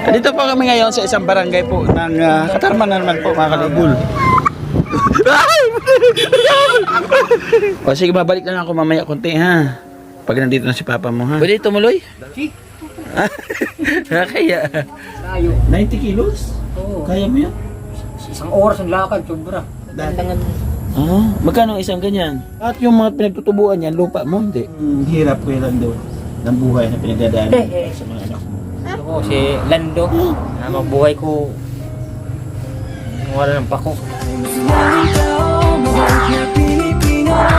Dito po kami ngayon sa isang barangay po ng Katarman na naman po mga kalibul. O sige, babalik na lang ako mamaya konti ha. Pag nandito na si papa mo ha. Pwede tumuloy? Kaya 90 kilos? Oo. Kaya mo yan? Isang oras ang lakad, sobra. Dandangan. Magkano isang ganyan? At yung mga pinagtutubuan yan, lupa mo hindi? Hirap ko yan doon ng buhay na pinagdadaanan sa mga anak mo. Ako si Lando, na mabuhay ko. Wala ng pako.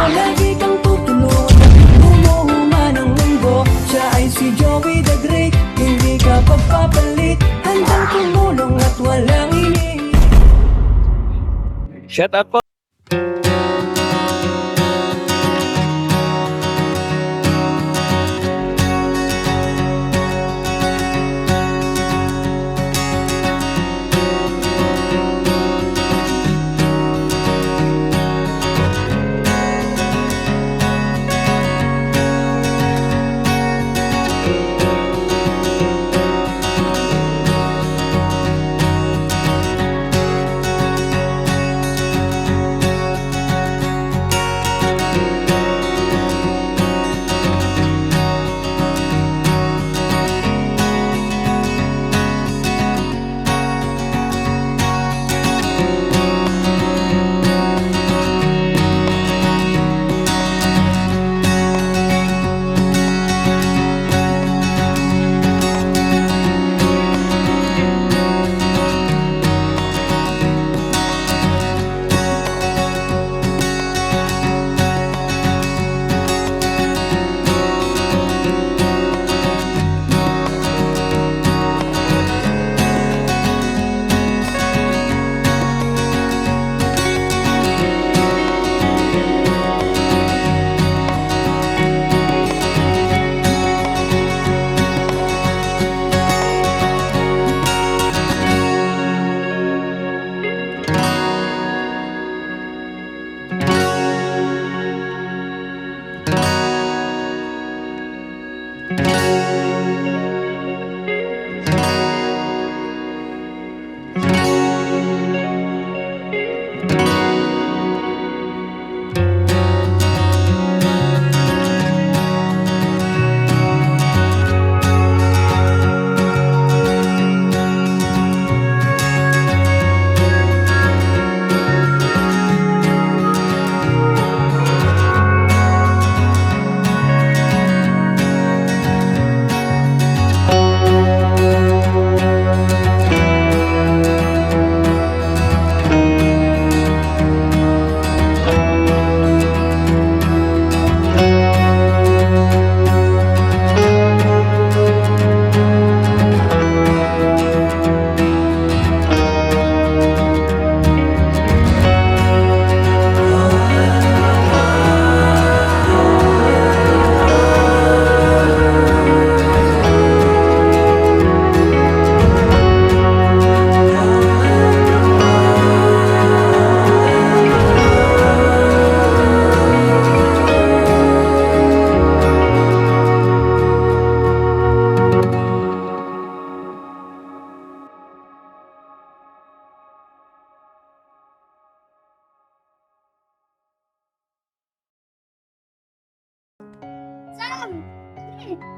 Lagi kang tutulog, umuhuman ang mundo. Siya ay si Joey the Great, hindi ka pagpapalit. Handang tumulong at walang ini. Shout out po!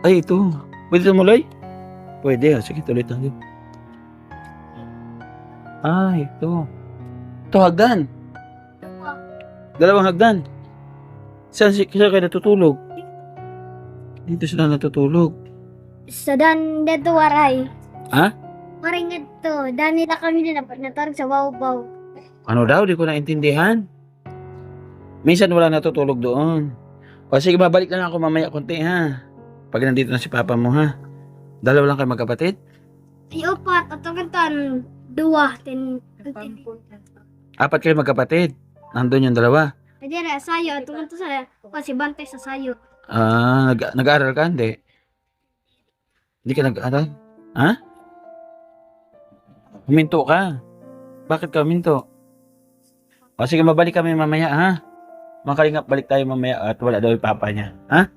Ay, ito. Pwede tumuloy? Pwede. Sige, tuloy tayo. Ay, ito. Ito, hagdan. Dalawang hagdan. Saan kayo natutulog? Dito sila natutulog. Sa dan dito waray. Ha? Waray nga to. Dan nila kami na natarong sa Wawbaw. Ano daw? Di ko naintindihan. Minsan wala natutulog doon. O sige, babalik na lang ako mamaya konti ha. Pag nandito na si papa mo ha. Dalawa lang kayo magkapatid? Ay, opat. At ang dua. Apat kayo magkapatid. Nandun yung dalawa. Pwede na, sayo. Tungkol to sa, si Bantay sa sayo. Nag-aaral ka? Hindi. Hindi ka nag-aaral? Ha? Huminto ka. Bakit ka huminto? O sige, mabalik kami mamaya ha. Mga kalingap, balik tayo mamaya at wala daw yung papa niya. Ha?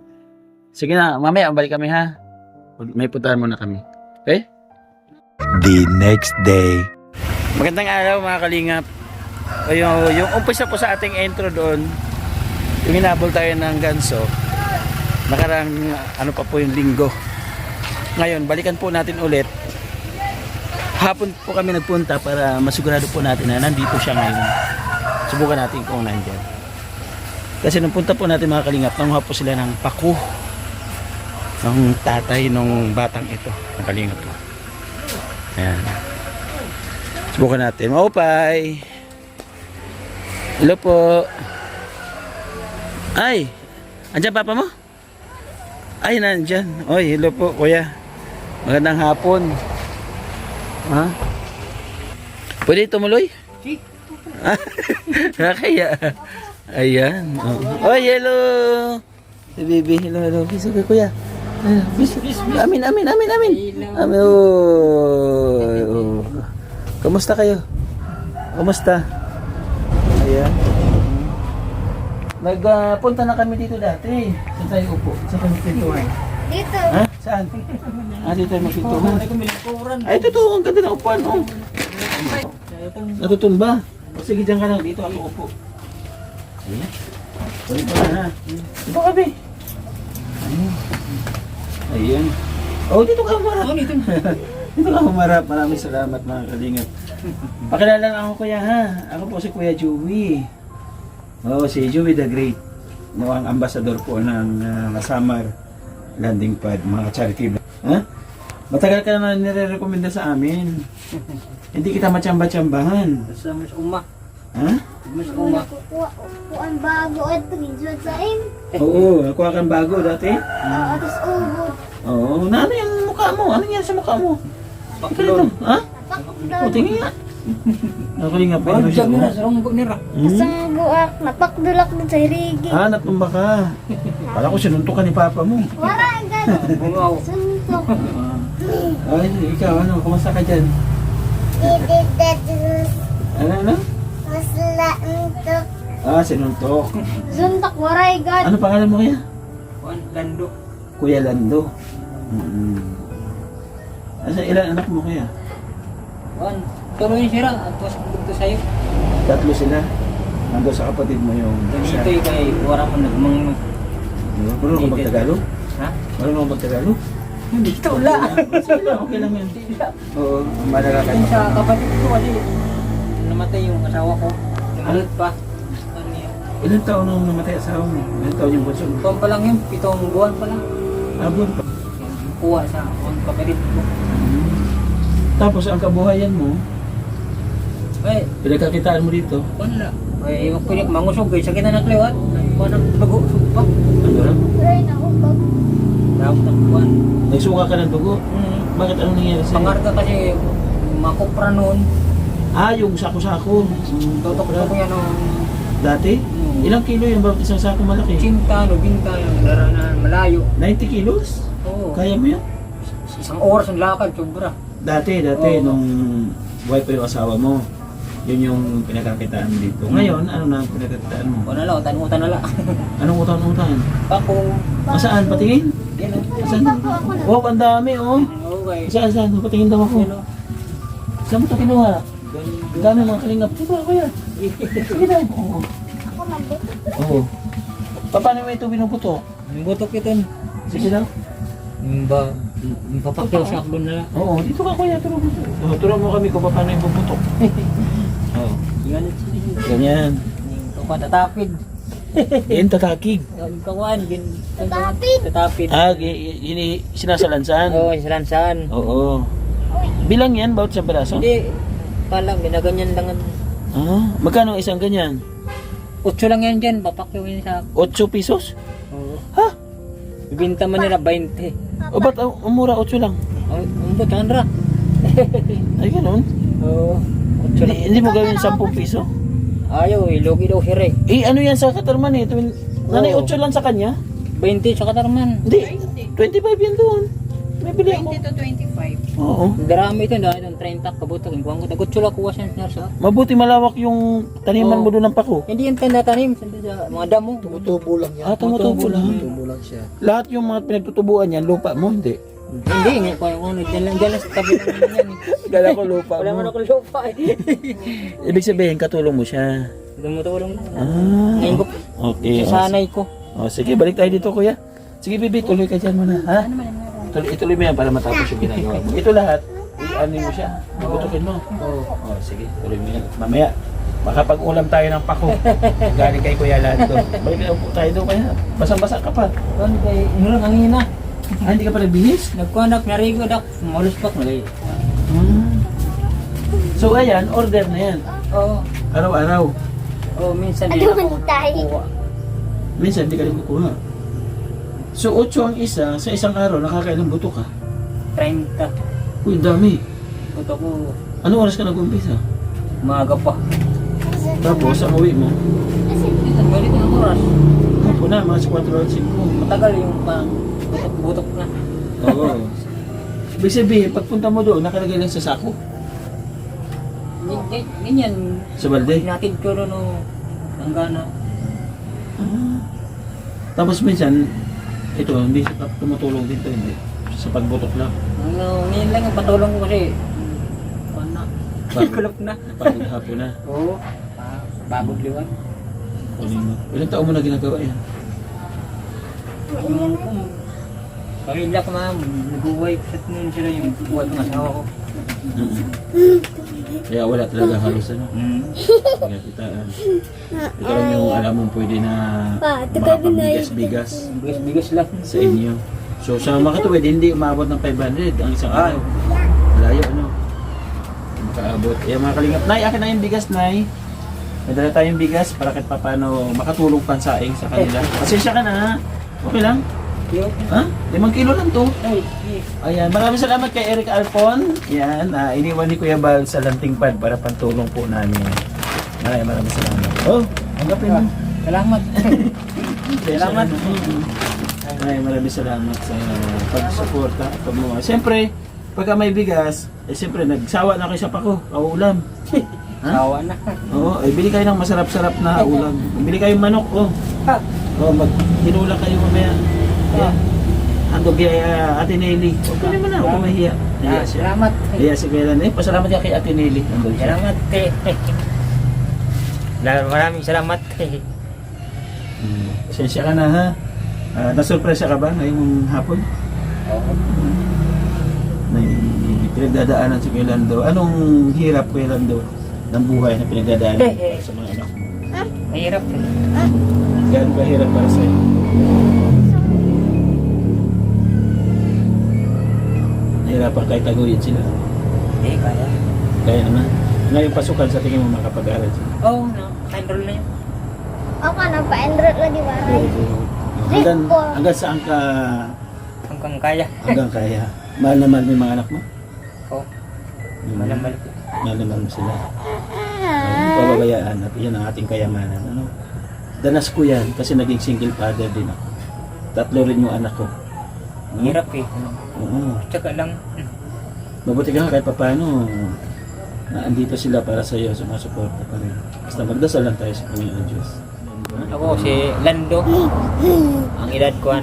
Sige na, mamaya balik kami ha. May puntahan muna kami. Okay? the next day. Magandang araw mga kalingap. Yung umpisa po sa ating intro doon, yung hinabol tayo ng ganso, nakarang ano pa po yung linggo. Ngayon, balikan po natin ulit. Hapon po kami nagpunta para masigurado po natin na nandito siya ngayon. Subukan natin kung nandyan. Kasi nung punta po natin mga kalingap, nanguha po sila ng paku ng tatay nung batang ito. Ng kalingap po. Ayan. Subukan natin. Maupay! Hello po. Ay! Andyan papa mo? Ay, nandyan. Oy, hello po kuya. Magandang hapon. Ha? Pwede tumuloy? Kaya. Ayan. Oh. Oy, hello. Si baby, hello. Bisa ka kuya. Bisa. Amin. Amin. Oh. Kamusta kayo? Kamusta? Ayan. Nagpunta na kami dito dati. Saan tayo upo? Saan kami pintuan? Dito. Ha? Saan? Dito tayo magpintuan. Ay, totoo. Ang ganda ng upuan. Oh. Natutumba. Sige, dyan ka lang. Dito ako upo. Ayan. Ulit pa na. Dito kami. Ayan. Oh, dito ka humarap. Dito ka humarap. Maraming salamat mga kalingap. Pakilala lang ako kuya ha. Ako po si Kuya Joey. Oh, si Joey the Great. No, ang ambassador po ng Samar Landing Pad, mga charity. Ha? Matagal ka na nire-recommenda sa amin. Hindi kita matsamba-tsambahan. Sa mas uma. Ha? Mas uma. Kuan bago at rinjod sa im. Oo, nakuha kang bago dati. Tapos ubod. Oo, na ano yung mukha mo? Ano yan sa mukha mo? Paklon. Ha? Napakdol. O, tingin nga. Nakuling nga pa. Baru jam na sarong nira. Kasang buak. Napakdulak din sa hirigi. Ah, natumba ka. Kala ko sinuntukan ni papa mo. Wala ang gano'n. Bungaw. Suntok. Ay, ikaw ano? Kumusta ka dyan? Ano? Maslantok. Ah, sinuntok. Suntok. Waray gan. Ano pangalan mo kaya? Kuan lando. Kuya Lando. Asa ilan anak mo kaya? Kuan. Tuloy sira atos dito sayo. Tatlo sila. Nando sa kapatid mo yung isa. Dito kay wala man nagmang Marunong ka mag-Tagalog? ha? Marunong ka mag-Tagalog? Dito wala. Sige lang, okay lang yan. Oo, malalakan Sa pa. kapatid ko kasi namatay yung asawa ko. Namalit pa. Ano yan? Ilan taon nung namatay asawa mo? Ilan taon yung bunso mo? Kuwan pa lang yun, 7 buwan pa lang. Abon pa. Kuha sa kuwan kapatid ko. Tapos ang kabuhayan mo, Eh, pinagkakitaan mo dito. wala. Eh, iwag ko niya mangusog eh. Sakit na nakliwat. Kuwan ang bago. Supak. Ano lang? Waray na ubag. Dapat ang kuwan. Nagsuka ka ng dugo. Bakit anong nangyari sa'yo? Pangarga kasi makopra noon. Ah, yung sako-sako. Tutok ko yan nung Dati? Ilang kilo yung bawat isang sako malaki? cinta, no, binta, yung daranan, malayo. 90 kilos? Oo. Kaya mo yan? Isang oras ang lakad, sobra. Dati, Oo. nung buhay pa yung asawa mo. Yun yung pinagkakitaan mo dito. Ngayon, ano na ang pinagkakitaan mo? Wala lang, utan-utan na lang. Anong utang-utang? Ako, Masaan? Patingin? yan o. Saan? Oh, ang dami oh. Okay. Saan? Patingin daw ako. Yan o. Saan mo ito kinuha? Ang dami mga kalingap. Ito ako yan. Sige daw. Oo. Ako mabuti. Oo. Paano mo ito binubuto? Ang butok ito. Sige daw. Papakyaw sa akbon na lang. Oo, dito ka kuya. Turo mo kami kung paano yung bubutok. Oo. Yan. Ganyan. Yung katatapid. Yan tatakig. Yung kawan. Tatapid. Tatapid. Ah, sinasalansan. Oo, isalansan. Oo. Bilang yan, bawat sa braso? Hindi. Palang, ginaganyan lang. Ah, magkano isang ganyan? 8 lang yan dyan. Papakyaw yan sa... 8 pesos? Oo. Ha? Bibinta man nila 20. O ba't umura 8 lang? Ang butan ra. Ay, ganun? Oo. 8 lang. Hindi mo gawin 10 piso? Ayaw, ilogi daw hire. Eh, ano yan sa Katarman eh? Nanay, Oo. 8 lang sa kanya? 20 sa Katarman. Hindi, 25 yan doon. May bili ako. 20 to 25. Oo. Darami ito, dahil itong 30 kabutok. Yung kuwang ko, tagot sila kuha siya sa... Mabuti malawak yung taniman mo doon ng pako. Hindi yung tanda-tanim, sa mga damo. Ah, tumutubo lang. Tubo lang siya. Lahat yung mga pinagtutubuan yan, lupa mo, hindi. Hindi, nga ko yung dyan sa tabi lang naman yan. Dala ko lupa Wala man mo. ako lupa eh. Ibig sabihin, katulong mo siya. Dumutulong na. Ah, Ngayon ko, okay. sasanay ko. Sige, balik tayo dito, kuya. Sige, Bibi, tuloy ka dyan muna, ha? Ituloy mo yan para matapos yung ginagawa mo. Ito lahat, ano mo siya, butukin mo. Sige, tuloy mo yan. Mamaya, makapag-ulam tayo ng pako. Galing kay Kuya Lando. Balik na po tayo doon kaya. Basang-basa ka pa. Ano kay inulang ang hina. Hindi ka pa nagbihis? Nagkuhanak, narigo dak. Maulus pa ko lagi. So, ayan, order na yan. Oo. Araw-araw. Oo, minsan Ano din ako man tayo? kukuha. Minsan, hindi ka rin kukuha. So, 8 ang isa, sa isang araw, nakakailang buto ka. 30. Uy, dami. Buto ko, Anong oras ka nag-umpisa? maaga pa. Tapos, ang uwi mo, Dito, galit ang oras. hapon na, mga 4 o 5. Matagal yung pang butok-butok na. Oo. Ibig sabihin, pagpunta mo doon, nakalagay lang sa sako. Ganyan, Sa balde. pinatid ko rin o tanggana. Tapos minsan, ito, hindi siya tumutulong dito, hindi. Sa pagbutok lang. Ano, ngayon lang yung patulong ko kasi. Ano, kulap na. Pagod hapon na. Oo, bagod liwan. Kunin mo. Ilang taon mo na ginagawa yan? Pamilya ko ma'am, nag-uway at nun sila yung buwan ng asawa ko. Kaya wala talaga halos ano. Kaya kita, ito lang yung alam mong pwede na makapagbigas-bigas Bigas-bigas lang. sa inyo. So sa makatuwid, hindi umabot ng 500 ang isang araw. Malayo ano. Makaabot. Kaya mga kalingap, Nay, akin na yung bigas, Nay. May dala tayong bigas para kahit paano makatulong pansaing sa kanila. Pasensya ka na ha. Okay lang? Ha? 5 kilo lang to. Ayan, maraming salamat kay Eric Alpon. Yan, iniwan ni Kuya Bal sa lanting pad para pantulong po namin. Maraming salamat. Oh, hanggapin mo. Salamat. Salamat. Maraming salamat sa pagsuporta. Siyempre, pagka may bigas, siyempre nagsawa na kayo sa pako, kaulam. Ha? Sawa na. Oo, bili kayo ng masarap-sarap na ulam. Bili kayong manok, hinula kayo mamaya. Ayan. Handog kay Ate Nelly. Huwag ka naman na, huwag ka mahiya. Hiya siya. Salamat. Hiya si Kuya Lan. Pasalamat ka kay Ate Nelly. Handog siya. Salamat kay. Maraming salamat kay. Pasensya ka na ha. Nasurpresa ka ba ngayong hapon? Oo. May pinagdadaanan si Kuya Lando. Anong hirap, Kuya Lando, ng buhay na pinagdadaanan para sa mga anak mo? Mahirap. Gaano ba hirap para sa'yo? Nahirapan kahit taguyin sila. Hindi, kaya. Kaya naman. Ngayong pasukan sa tingin mo makapag-aral sila. Oo, naka-enroll na yun. Ako napa-enroll lagi baray. Hanggang saan ka Hanggang kaya. hanggang kaya? Mahal na mahal mo yung mga anak mo? Oo. Malamalik. Mahal na mahal mo sila. Pababayaan at yan ang ating kayamanan. Ano? Danas ko yan kasi naging single father din ako. 3 rin yung anak ko. Hirap eh. Oo. Tsaka lang. Mabuti ka kahit paano na andito sila para sa iyo, sumusuporta pa rin. Basta magdasal lang tayo sa Panginoon Diyos. Ako si Lando. Ang edad ko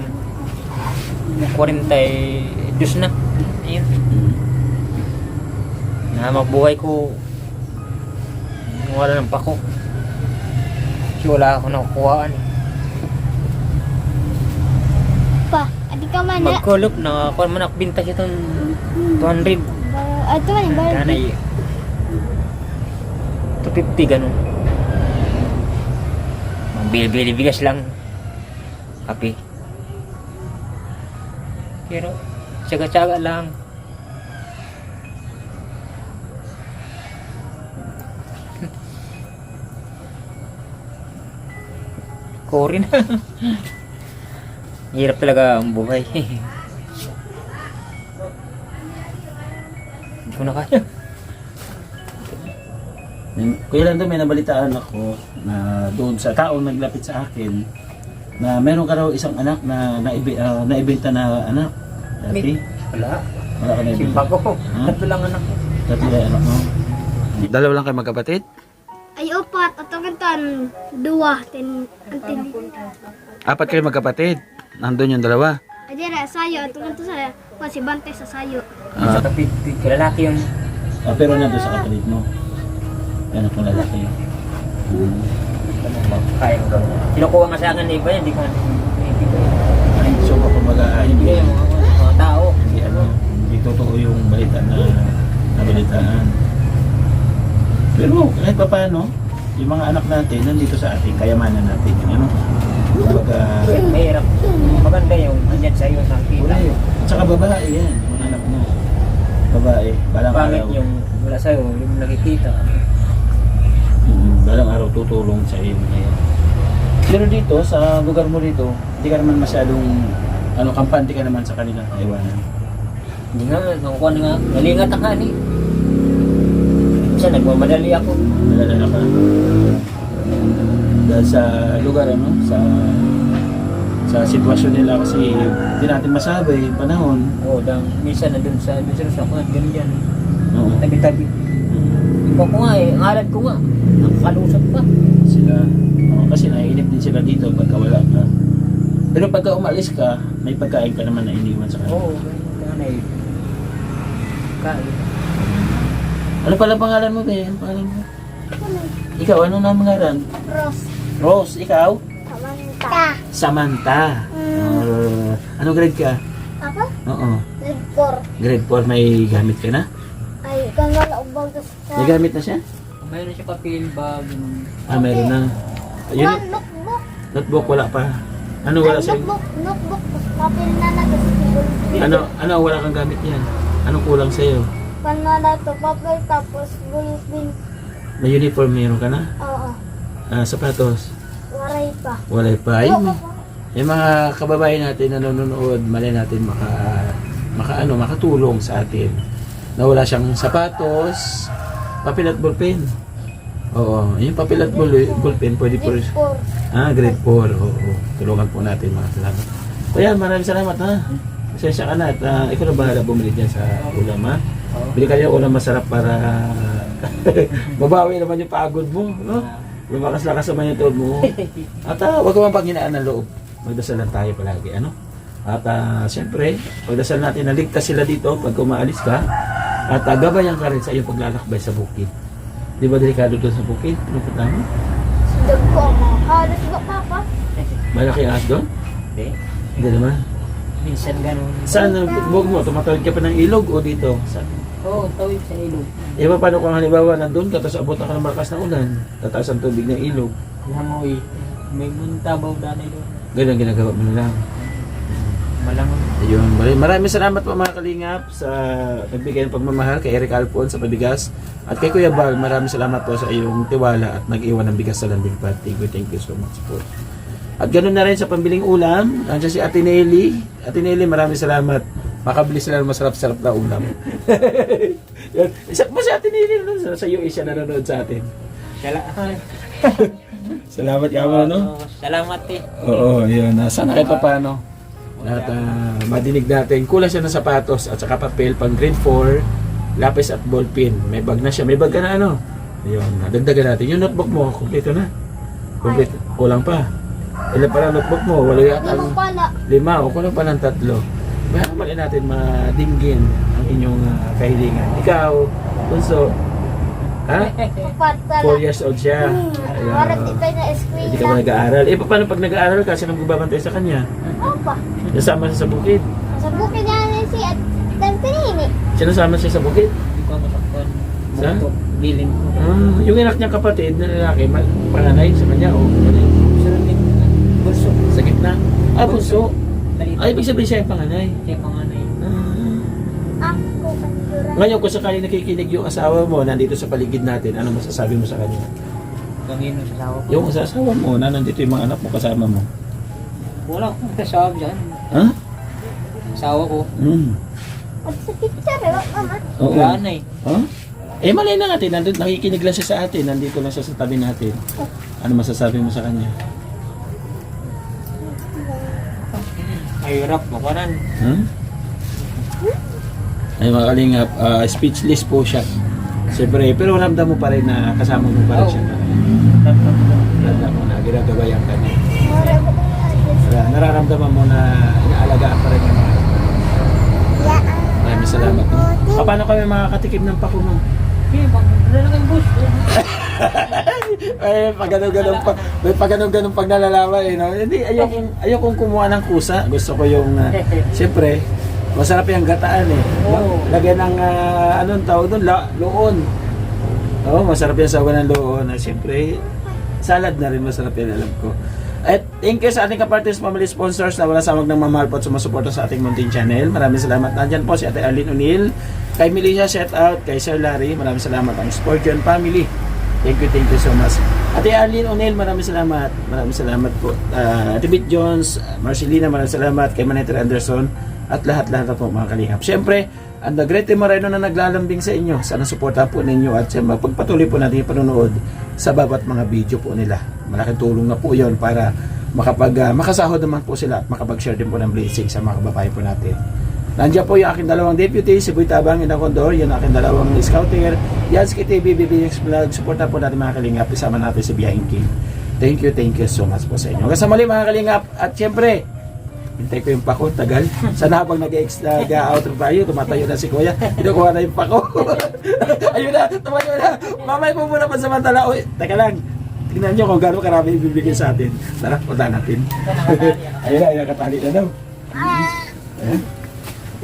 42 na. Ayun. Na mabuhay ko wala ng pako. Kasi wala ako nakukuhaan. Pa, adi ka man na. Magkulop na ako man nakbinta siya itong 200. Ito man yung baray. Nanay. 250 ganun. Bili-bili bigas lang. Kape. Pero, tsaga-tsaga lang. Korin. Hirap talaga ang buhay. Hindi ko na kaya. Kuya Lando, may nabalitaan ako na doon sa taong naglapit sa akin na meron ka raw isang anak na naibenta na anak. Dati? Wala. Wala ka naibenta. Simpa ko. Ha? Tatlo lang anak ko. Dati na anak mo. Dalawa lang kayo magkapatid? Ay, opat. Ito gantan. 2. Antin. 4 kayo magkapatid. Nandun yung dalawa. Ay, dira. Sayo. Ito gantan saya. pa si Bante sa sayo. Sa kapit, lalaki yung Pero nandun sa kapatid mo. Yan ang lalaki. kaya ko. Kinukuha nga sa akin na iba yan, hindi ko Ay, so kumbaga, hindi hindi, yung mga tao. hindi, hindi totoo yung balita na nabalitaan. Pero kahit pa paano, yung mga anak natin nandito sa atin, kayamanan natin yun, ano? Kumbaga, Mahirap. Maganda yung andyan sa iyo nakikita. wala yun. At saka babae yan, yung mga anak mo. Babae, balang Pangit araw. yung wala sa'yo, yung nakikita. Balang araw tutulong sa iyo. Ayan. Pero dito, sa lugar mo dito, hindi ka naman masyadong, kampante ka naman sa kanila. Ewanan. Hindi nga, nakukuha na nga. Nalingat ang hani. Minsan nagmamadali ako. Nalalala ka. Dahil sa lugar, sa sitwasyon nila kasi hindi natin masabi yung panahon. Oo, minsan nandun sa ako at ganun dyan. Oo. Tabi-tabi. Iba ko nga ang alad ko nga. Nakakalusot pa. Sila, kasi naiinip din sila dito pagka wala ka. Pero pagka umalis ka, may pagkain ka naman na iniwan sa kanila. Oo, ganun na eh. Kain. Ano pala pangalan mo, Ben? Pangalan mo? Ikaw, ano na pangalan? Rose. Rose, ikaw? Samantha. Samantha. Anong grade ka? Ako? Oo. Grade Grade 4, may gamit ka na? 4. Ay, kung wala ubang sa... May gamit na siya? Mayroon siya papel, bag, ganun. Meron na. Ayun, One notebook. notebook wala pa. Ano wala Ay, sa'yo? notebook. Tapos papel na nag-school. Ano wala kang gamit yan? Anong kulang sa'yo? Panala to, papel, tapos bulletin. May uniform meron ka na? Oo. Sapatos? Waray pa. Wala pa. Ayun, yung mga kababayan natin na nanonood, malay natin makatulong sa atin. Na wala siyang sapatos, papel at ballpen. Oo, yung papel at ballpen pwede po. Grade 4. Grade 4. Oo, tulungan po natin, mga salamat. Kaya maraming salamat ha. Pasensya ka na at ikaw na bahala bumili dyan sa ulam ha. Bili kayo ulam masarap para mabawi naman yung pagod mo, no? Lumakas-lakas naman yung tuhod mo. At huwag ka man panghinaan ng loob. Magdasal lang tayo palagi, ano? At siyempre, pagdasal natin na ligtas sila dito pag umaalis ka. At gabayan ka rin sa iyong paglalakbay sa bukid. Di ba delikado doon sa bukid? Pinupunta mo? Sundog ko mo. Halos ba, Papa? Malaki ahas doon? Hindi. Hindi naman. Minsan ganun. Saan ang bukid mo? Tumatawid ka pa ng ilog o dito? Saan? Oo, tawid sa ilog. Paano kung halimbawa nandun ka, tapos abutan ka ng malakas na ulan, tataas ang tubig ng ilog, Langoy. May muntabaw dati doon. ganyan ginagawa mo na lang. Malangon. Ayun, maraming salamat po mga kalingap sa nagbigay ng pagmamahal kay Eric Alpon sa pabigas. At kay Kuya Bal, maraming salamat po sa iyong tiwala at nag-iwan ng bigas sa landing pad. Thank you so much po. At ganoon na rin sa pambiling ulam, nandiyan si Ate Nelly. Ate Nelly, maraming salamat. Makabili sila ng masarap-sarap na ulam. Yan. Isa pa si Ate Nelly, no? Sa US siya nanonood sa atin. Salamat ka mo, no? Salamat eh. Oo, yun. Sana kahit pa paano. At madinig natin. Kulang siya ng sapatos at saka papel pang grade 4, lapis at ballpen. May bag na siya. May bag ka na ano. Ayun, dagdagan natin. Yung notebook mo, kumpleto na. Kumpleto. Kulang pa. Ilan pa lang notebook mo? Wala yata. Limang pala. 5 o kulang pa ng 3. Kaya mali natin madinggin ang inyong kahilingan. Ikaw, Bunso, ha? 4 years old siya. Ayan. Warat ito na Hindi ka eskwela. ba nag-aaral? Paano pag nag-aaral ka? Sino magbabantay sa kanya? Opa. Nasama siya sa bukid. Sa bukid niya na si at Tantinini. Sinasama siya sa bukid. Hindi ko masaktan. Sa? Bukto. Bilin ko. Yung anak niyang kapatid na lalaki, panganay sa kanya o ano yun? Sarap din. Bulso. Sa gitna? Bunso. Maliit. Ay, ibig sabihin siya yung panganay. Siya panganay. Ako kanjura. Ngayon, kung sakaling nakikinig yung asawa mo nandito sa paligid natin, ano masasabi mo sa kanya? Gangino sa sawa ko. Yung asawa mo na nandito yung mga anak mo kasama mo. Wala akong kasawa dyan. Ha? Asawa ko. At sa picture, mama. Oo. Wala na eh. Ha? Malay na natin, nandito, nakikinig lang siya sa atin, nandito lang siya sa tabi natin. Ano masasabi mo sa kanya? Mahirap. Makanan. Ay mga kalingap, speechless po siya. Siyempre, pero ramdam mo pa rin na kasama mo pa rin siya. Ramdam mo na ginagabayan ka niya. Mara ko na. Nararamdaman mo na inaalagaan pa rin yung mga. Ya. Maraming salamat. Paano kami makakatikim ng pako mo? Okay, magdala lang yung bus. Ay, pag-ganun pag nalalaman eh, no? Hindi, ayokong kumuha ng kusa. Gusto ko yung, siyempre, masarap yung gataan eh. Oo. Lagyan ng, anong tawag doon? Loon. Oo, masarap yung sawa ng loon. Siyempre, salad na rin masarap yan, alam ko. At thank you sa ating kapartners, family sponsors na wala samag ng mamahal po at sumasuporta sa ating Mountain Channel. Maraming salamat. Nandyan po si Ate Arlene O'Neill, kay Melissa, shout out, kay Sir Larry, maraming salamat. Ang Sportian family, thank you so much. Ate Arlene O'Neill, maraming salamat. Maraming salamat po. Ate Bit Jones, Marcelina, maraming salamat. Kay Maneter Anderson, at lahat-lahat na po mga kalingap. Siyempre, ang The Great Moreno na naglalambing sa inyo, sana suportahan po ninyo at pagpatuloy po natin yung panonood sa bawat mga video po nila. Malaking tulong na po yon para makasahod naman po sila at makapag-share din po ng blessing sa mga kababayan po natin. Nandiyan po yung aking dalawang deputy, si Boy Tabang, Ina Condor, yung aking dalawang scouter, Yansky TV, BBX Vlog, suportahan po natin mga kalingap, isama natin si Biyahing King. Thank you so much po sa inyo. Hanggang sa muli mga kalingap, at syempre, hintay ko yung pako, tagal. Sana habang nag-outro tayo, tumatayo na si Kuya, kinukuha na yung pako. Ayun na, tumayo na. Mamay po muna pansamantala. Uy, teka lang. Tingnan nyo kung gano'ng karami ibibigay sa atin. Tara, punta natin. Ayun na, katali na daw.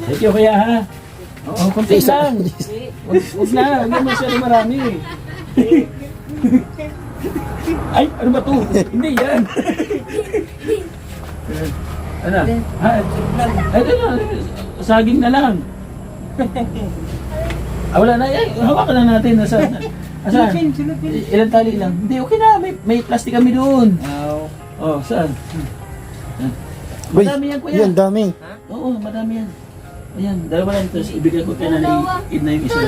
Thank you, Kuya, ha? Oo, kunti lang. Huwag na, huwag na masyado marami. Ay, ano ba to? Hindi yan. Ano? Ha? Ito na, saging na lang. Wala na, hawakan na natin. Nasaan? Ilang tali lang. Hindi, okay na, may plastic kami doon. Oh, saan? Madami yan, Kuya. Yan, dami. Oo, madami yan. Ayan, dalawa lang. Tapos ibigay ko kay nanay na yung isa.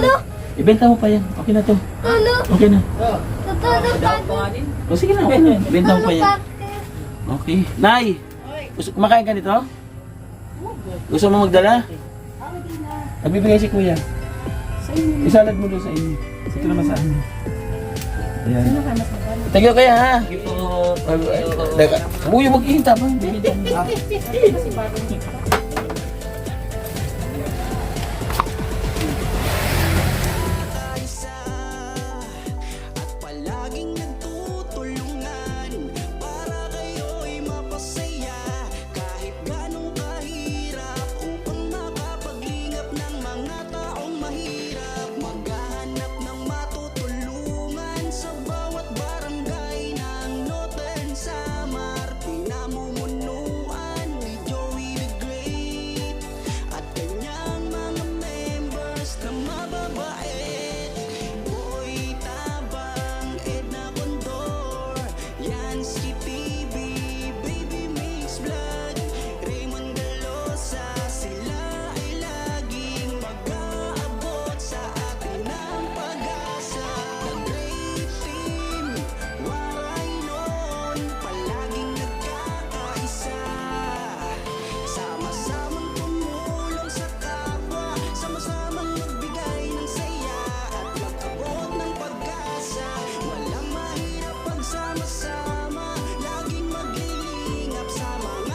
Ibenta mo pa yan. Okay na to. Okay na. O sige na, okay na. Ibenta mo pa yan. Okay. Nay! Gusto kumakain ka nito? Gusto mo magdala? Nagbibigay si Kuya. Isalad mo doon sa inyo. Ito naman sa amin. Ayan. Thank you, Kuya, ha? Huwag yung mag-ihinta ba?